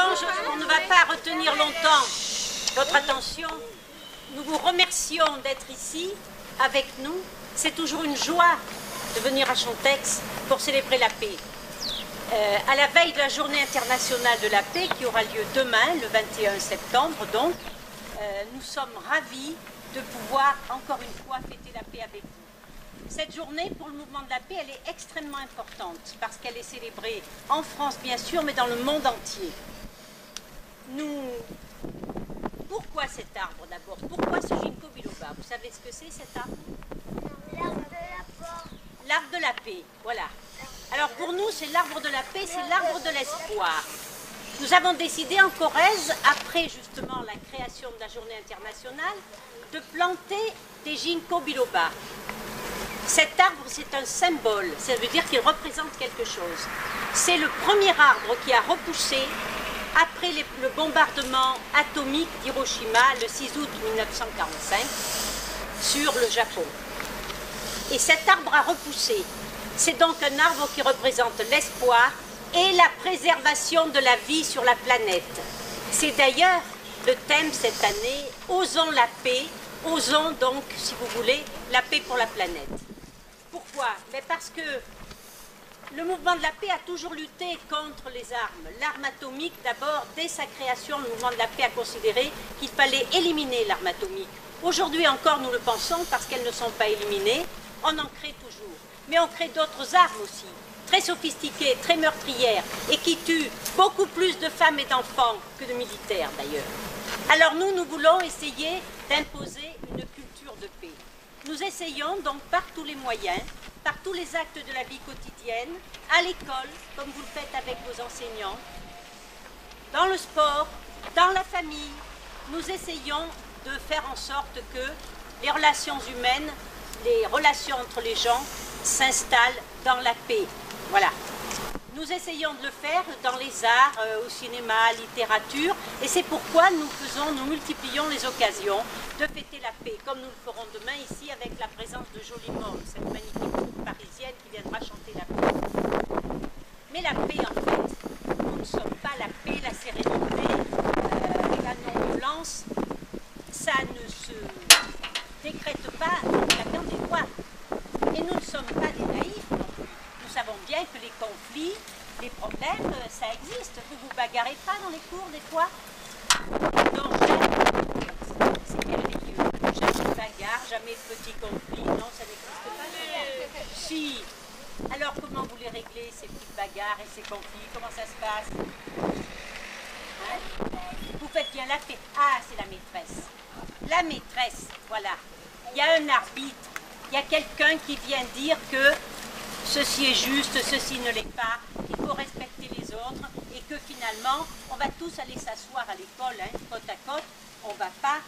revanche, on ne va pas retenir longtemps votre attention. Nous vous remercions d'être ici avec nous. C'est toujours une joie de venir à Chantex pour célébrer la paix. À la veille de la Journée internationale de la paix qui aura lieu demain, le 21 septembre, donc, nous sommes ravis de pouvoir encore une fois fêter la paix avec vous. Cette journée, pour le mouvement de la paix, elle est extrêmement importante parce qu'elle est célébrée en France, bien sûr, mais dans le monde entier. Pourquoi cet arbre d'abord? Pourquoi ce ginkgo biloba? Vous savez ce que c'est cet arbre? L'arbre de la paix. L'arbre de la paix, voilà. Alors pour nous, c'est l'arbre de la paix, c'est l'arbre de l'espoir. Nous avons décidé en Corrèze, après justement la création de la journée internationale, de planter des ginkgo biloba. Cet arbre, c'est un symbole, ça veut dire qu'il représente quelque chose. C'est le premier arbre qui a repoussé après le bombardement atomique d'Hiroshima le 6 août 1945 sur le Japon. Et cet arbre a repoussé. C'est donc un arbre qui représente l'espoir et la préservation de la vie sur la planète. C'est d'ailleurs le thème cette année, osons la paix, osons donc, si vous voulez, la paix pour la planète. Pourquoi? Mais parce que le mouvement de la paix a toujours lutté contre les armes. L'arme atomique, d'abord, dès sa création, le mouvement de la paix a considéré qu'il fallait éliminer l'arme atomique. Aujourd'hui encore, nous le pensons, parce qu'elles ne sont pas éliminées, on en crée toujours. Mais on crée d'autres armes aussi, très sophistiquées, très meurtrières, et qui tuent beaucoup plus de femmes et d'enfants que de militaires, d'ailleurs. Alors nous voulons essayer d'imposer une culture de paix. Nous essayons donc par tous les moyens, par tous les actes de la vie quotidienne, à l'école, comme vous le faites avec vos enseignants, dans le sport, dans la famille, nous essayons de faire en sorte que les relations humaines, les relations entre les gens s'installent dans la paix. Voilà. Nous essayons de le faire dans les arts, au cinéma, à la littérature, et c'est pourquoi nous multiplions les occasions de fêter la paix, comme nous le ferons demain ici avec la présence de Jolie Monde, cette magnifique troupe parisienne qui viendra chanter la paix. Mais la paix, en fait, nous ne sommes pas la paix, la sérénité, la non-violence, ça ne se décrète pas en claquant des doigts. Et nous ne sommes pas des naïfs non plus. Nous savons bien que les conflits, les problèmes, ça existe. Vous vous bagarrez pas dans les cours des fois? Non, jamais. C'est merveilleux. Jamais de bagarre, jamais de petits conflits. Non, ça n'existe pas. Si. Alors comment vous les réglez, ces petites bagarres et ces conflits? Comment ça se passe? Hein? Vous faites bien la paix. Ah, c'est la maîtresse. La maîtresse, voilà. Il y a un arbitre. Il y a quelqu'un qui vient dire que ceci est juste, ceci ne l'est pas, qu'il faut respecter les autres et que finalement, on va tous aller s'asseoir à l'école, hein, côte à côte. On ne va pas,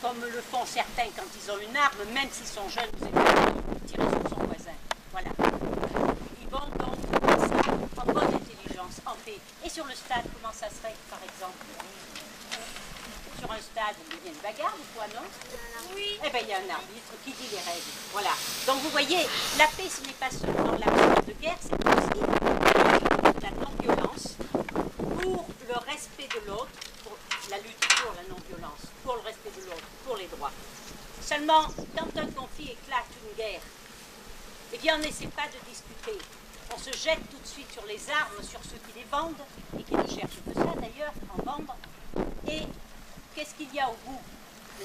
comme le font certains quand ils ont une arme, même s'ils sont jeunes, vous avez tirer sur son voisin. Voilà. Ils vont donc faire ça en bonne intelligence, en paix. Et sur le stade, comment ça serait, par exemple? Sur un stade, il y a une bagarre des fois, non? Oui. Eh bien, il y a un arbitre qui dit les règles. Voilà. Donc, vous voyez, la paix, ce n'est pas seulement l'absence de guerre, c'est aussi la non-violence pour le respect de l'autre, pour la lutte pour la non-violence, pour le respect de l'autre, pour les droits. Seulement, quand un conflit éclate, une guerre, eh bien, on n'essaie pas de discuter. On se jette tout de suite sur les armes, sur ceux qui les vendent, et qui ne cherchent que ça, d'ailleurs, en vendre. Et qu'est-ce qu'il y a au bout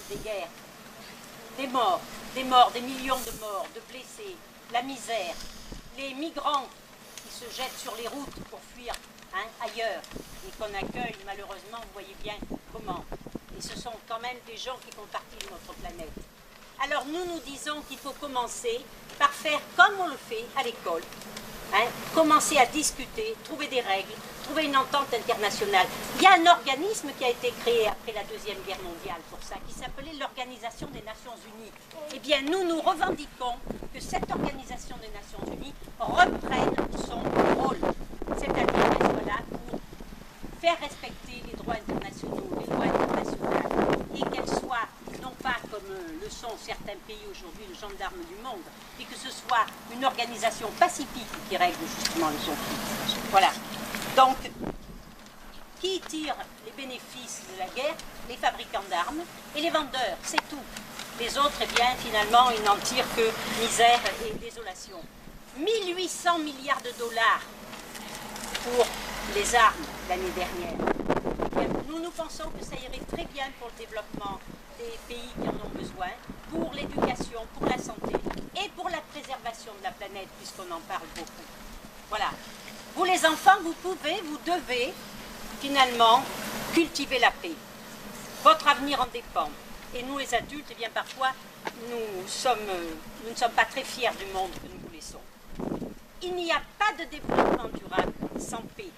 des guerres? Des morts, des millions de morts, de blessés, la misère, les migrants qui se jettent sur les routes pour fuir ailleurs et qu'on accueille malheureusement, vous voyez bien comment. Et ce sont quand même des gens qui font partie de notre planète. Alors nous disons qu'il faut commencer par faire comme on le fait à l'école. Commencer à discuter, trouver des règles, trouver une entente internationale. Il y a un organisme qui a été créé après la Deuxième Guerre mondiale pour ça, qui s'appelait l'Organisation des Nations Unies. Eh bien, nous revendiquons que cette Organisation des Nations Unies reprenne son rôle, c'est-à-dire qu'elle soit là pour faire respecter les droits internationaux, les lois internationales, et qu'elle soit non pas comme le sont certains pays aujourd'hui, le gendarme du monde, et que ce soit une organisation pacifique qui règle justement le conflit. Voilà. Donc, Qui tire les bénéfices de la guerre? Les fabricants d'armes et les vendeurs, c'est tout. Les autres, eh bien, finalement, ils n'en tirent que misère et désolation. 1800 milliards de dollars pour les armes l'année dernière. Eh bien, nous pensons que ça irait très bien pour le développement des pays qui en ont besoin, pour l'éducation, pour la santé et pour la préservation de la planète, puisqu'on en parle beaucoup. Voilà. Vous les enfants, vous pouvez, vous devez finalement cultiver la paix. Votre avenir en dépend. Et nous les adultes, eh bien parfois, nous ne sommes pas très fiers du monde que nous vous laissons. Il n'y a pas de développement durable sans paix.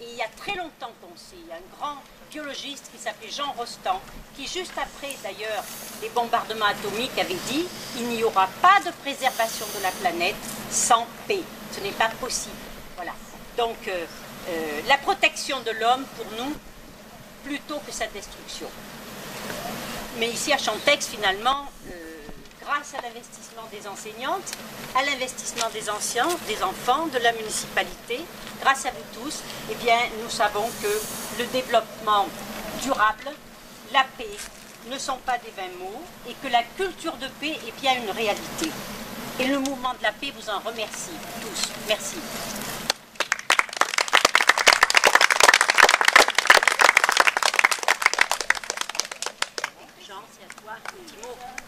Et il y a très longtemps qu'on sait, il y a un grand biologiste qui s'appelait Jean Rostand, qui juste après d'ailleurs les bombardements atomiques avait dit « Il n'y aura pas de préservation de la planète sans paix. Ce n'est pas possible. » Voilà. Donc la protection de l'homme pour nous, plutôt que sa destruction. Mais ici à Chantex, finalement, grâce à l'investissement des enseignantes, à l'investissement des anciens, des enfants, de la municipalité, grâce à vous tous, eh bien, nous savons que le développement durable, la paix, ne sont pas des vains mots et que la culture de paix est bien une réalité. Et le mouvement de la paix vous en remercie tous. Merci.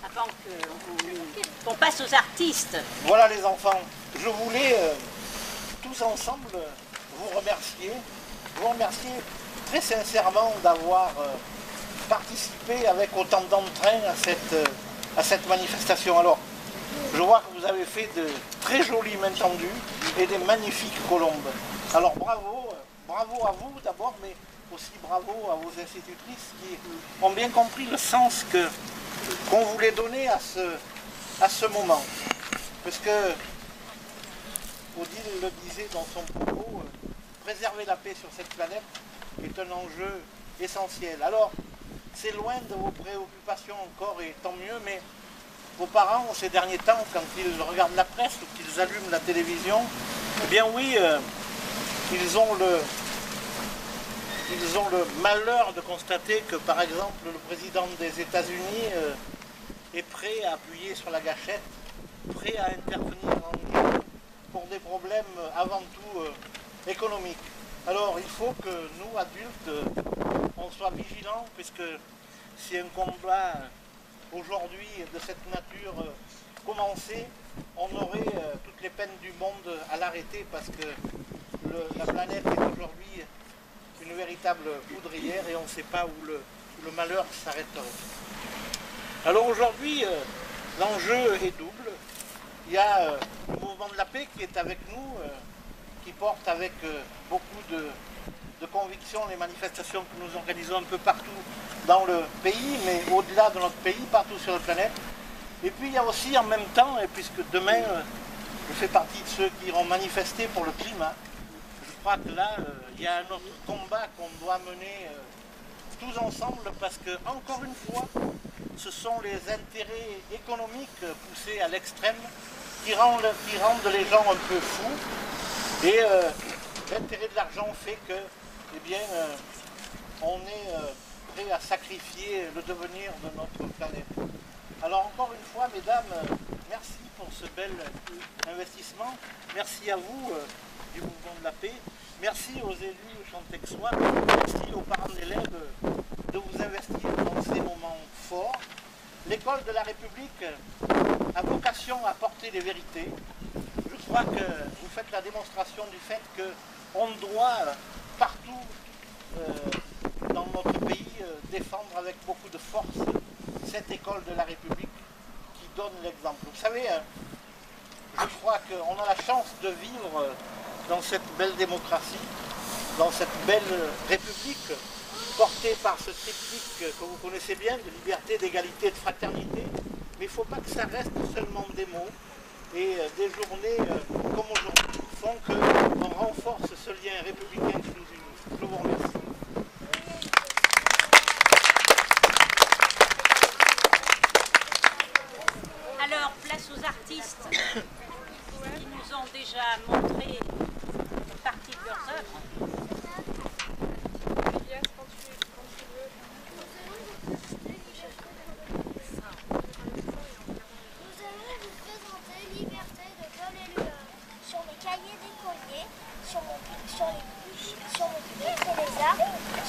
Avant qu'on passe aux artistes. Voilà les enfants, je voulais tous ensemble vous remercier très sincèrement d'avoir participé avec autant d'entrain à cette manifestation. Alors, je vois que vous avez fait de très jolies mains tendues et des magnifiques colombes. Alors bravo à vous d'abord, mais aussi bravo à vos institutrices qui ont bien compris le sens qu'on voulait donner à ce moment. Parce que Odile le disait dans son propos, préserver la paix sur cette planète est un enjeu essentiel. Alors, c'est loin de vos préoccupations encore, et tant mieux, mais vos parents, ces derniers temps, quand ils regardent la presse ou qu'ils allument la télévision, eh bien oui, ils ont le malheur de constater que, par exemple, le président des États-Unis est prêt à appuyer sur la gâchette, prêt à intervenir en Guinée pour des problèmes avant tout économiques. Alors, il faut que nous, adultes, on soit vigilants, puisque si un combat aujourd'hui de cette nature commençait, on aurait toutes les peines du monde à l'arrêter, parce que la planète est aujourd'hui une véritable poudrière et on ne sait pas où le malheur s'arrêterait. Alors aujourd'hui, l'enjeu est double. Il y a le mouvement de la paix qui est avec nous, qui porte avec beaucoup de conviction les manifestations que nous organisons un peu partout dans le pays, mais au-delà de notre pays, partout sur la planète. Et puis il y a aussi en même temps, et puisque demain je fais partie de ceux qui iront manifester pour le climat, je crois que là, il y a un autre combat qu'on doit mener tous ensemble, parce que, encore une fois, ce sont les intérêts économiques poussés à l'extrême qui rendent les gens un peu fous. Et l'intérêt de l'argent fait que, eh bien, on est prêt à sacrifier le devenir de notre planète. Alors encore une fois, mesdames, merci pour ce bel investissement. Merci à vous du mouvement de la paix. Merci aux élus chantexois. Merci aux parents d'élèves de vous investir dans ces moments forts. L'école de la République a vocation à porter les vérités. Je crois que vous faites la démonstration du fait qu'on doit partout dans notre pays défendre avec beaucoup de force cette école de la République qui donne l'exemple. Vous savez, je crois qu'on a la chance de vivre dans cette belle démocratie, dans cette belle République portée par ce triptyque que vous connaissez bien, de liberté, d'égalité, de fraternité. Mais il ne faut pas que ça reste seulement des mots. Et des journées comme aujourd'hui font qu'on renforce ce lien républicain qui nous unit. Je vous remercie. Alors, place aux artistes qui nous ont déjà montré une partie de leurs œuvres.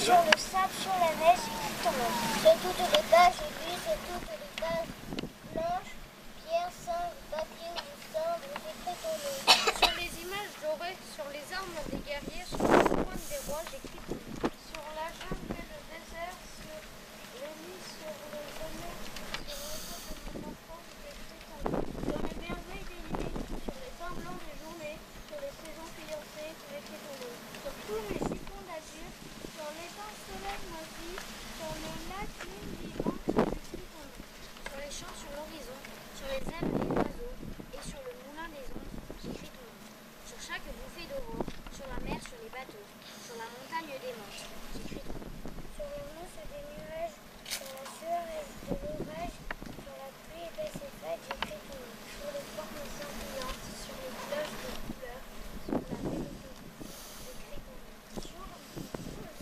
sur le sable, sur la neige, j'écris ton nom. Sur toutes les pages aiguilles, sur toutes les pages blanches, pierre, sang, papier ou cendre, j'écris ton nom. Sur les images dorées, sur les armes des guerriers, sur les couronnes des rois, j'écris ton nom. Sur la jungle et le désert, sur les lits, sur les sommets, sur le toit de mon enfance, j'écris ton nom. Sur les merveilles des nuits, sur les pains blancs des journées, sur les saisons fiancées, j'écris ton nom. Sur tous les chiffons d'azur, sur l'étang soleil maudit, sur les lacs lune vivante, j'écris ton nom. Sur les champs, sur l'horizon, sur les ailes des oiseaux, et sur le moulin des ondes, j'écris ton nom. Sur chaque bouffée d'aurore, sur la mer, sur les bateaux, sur la montagne des manches, j'écris ton nom. Sur les mousses des nuages, sur la sueur et de l'orage, sur la pluie épaisse et faite, j'écris ton nom. Sur les formes scintillantes, sur les cloches de couleurs, sur la mélodie, j'écris ton nom. Sur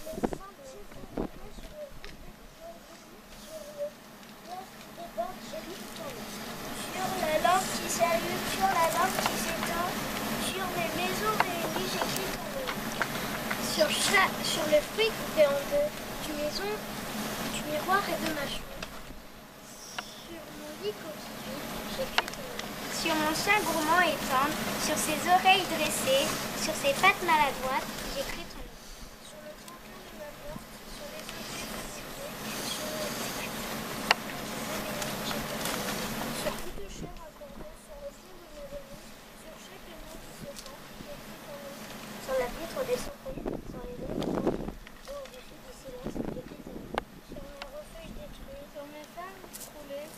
les sentiers fondés, sur les routes des sur le fleuve qui déborde, j'écris ton nom. Sur la lampe qui s'allume, sur la lampe qui s'éteint, sur les maisons réunies, j'écris ton nom. Sur le fruit coupé en deux, du miroir et de ma chambre. Sur mon lit coquilleux, j'écris ton nom. Sur mon sein gourmand et tendre, sur ses oreilles dressées, sur ses pattes maladroites, j'écris ton nom. Sur le tremplin de ma porte, sur les objets dessinés, sur les sur toute chair accordée, sur le fond de mes remis, sur chaque mot qui se sent, j'écris ton nom. Sur la vitre des soirées, sur les lèvres au-dessus du silence, j'écris ton nom. Sur mes refuges détruits, Sur mes femmes croulées,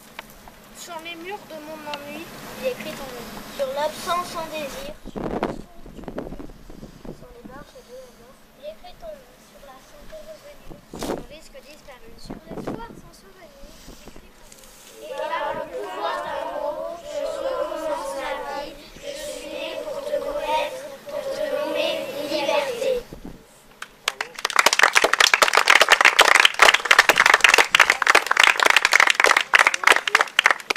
sur les murs de mon ennui, j'écris ton nom. sur l'absence sans désir, sur le son du bruit, sur les marches de la mort, j'écris ton nom. Sur la santé revenue, Sur le risque disparu, sur l'espoir sans souvenir, j'écris ton nom. et par le pouvoir d'un mot, je recommence la vie. Je suis né pour te connaître, pour te nommer liberté.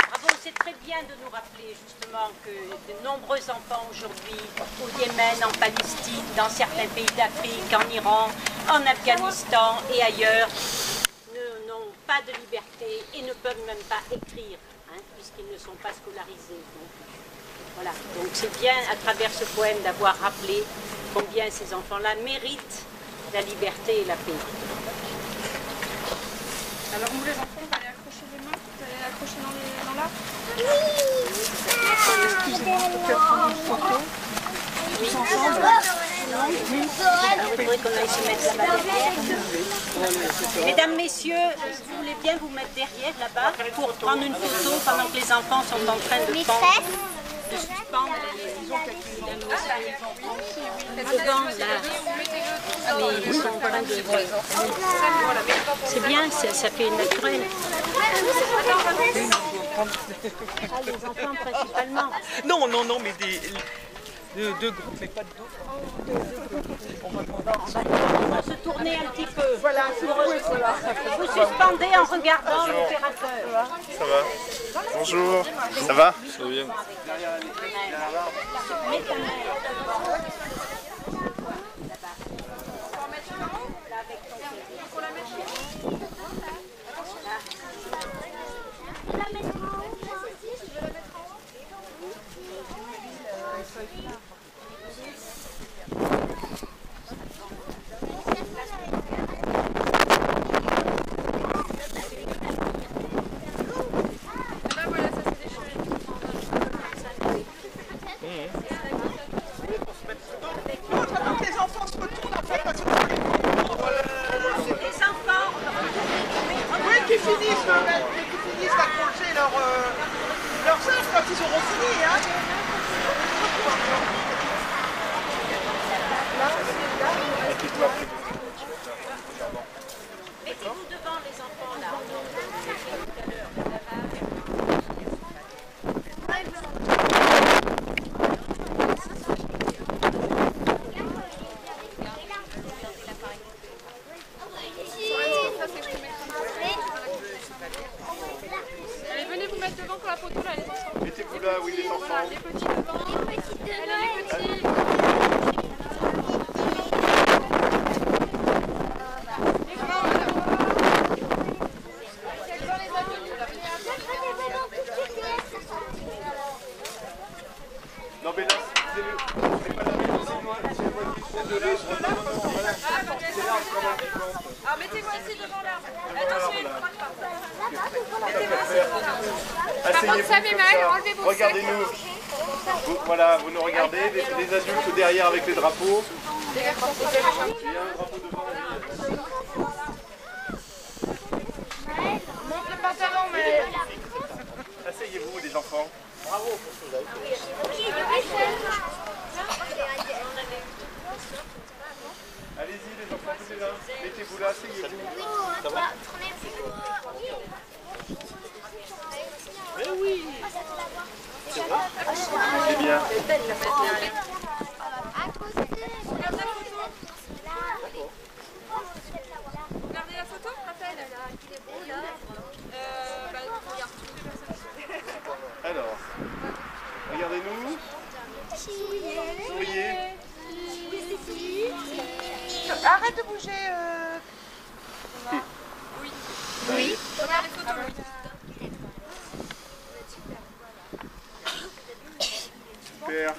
Bravo, c'est très bien de nous rappeler justement que de nombreux enfants aujourd'hui au Yémen, en Palestine, dans certains pays d'Afrique, en Iran, en Afghanistan et ailleurs n'ont pas de liberté et ne peuvent même pas écrire, hein, puisqu'ils ne sont pas scolarisés. Donc, voilà, donc c'est bien à travers ce poème d'avoir rappelé combien ces enfants-là méritent la liberté et la paix. Alors vous les enfants, vous allez accrocher les mains, vous allez accrocher dans l'arbre. Excusez-moi, je peux prendre une photo. Tous ensemble. Il faudrait qu'on aille se mettre là-bas derrière. Mesdames, messieurs, vous voulez bien vous mettre derrière là-bas pour prendre une photo pendant que les enfants sont en train de pendre, de suspendre devant là. Mais ils sont en train de... C'est bien, ça fait naturel. Ah, les enfants principalement. Non, mais deux groupes, mais pas de deux. On va se tourner un petit peu. Voilà, vous suspendez en regardant l'opérateur. Ça va? Bonjour. Ça va? Ça va bien. Qui finissent d'accrocher leur singe quand ils auront fini. Hein. Mettez-vous devant les enfants là. Allez, venez vous mettre devant pour la photo là, les enfants. Mettez-vous là, oui, les enfants. Voilà, les petits devant. Les petits devant. Allez, les petits. Alors mettez-vous assis devant l'arbre. Attention, il ne croque pas. Mettez-vous assis devant l'arbre. Asseyez-vous comme ça. Regardez-nous. Voilà, vous nous regardez, les adultes derrière avec les drapeaux. Il y a un drapeau devant. Monte le pantalon, mais... Asseyez-vous les enfants. Bravo pour ce que vous avez fait. Allez-y les enfants, tous là. Mettez-vous là, asseyez-vous. Ça va? Mais oui. C'est bien. Regardez la photo, Raphaël. Regarde toutes les personnes. Alors, regardez-nous. Souriez. Arrête de bouger. Oui. Regarde les photos, Louis. Super.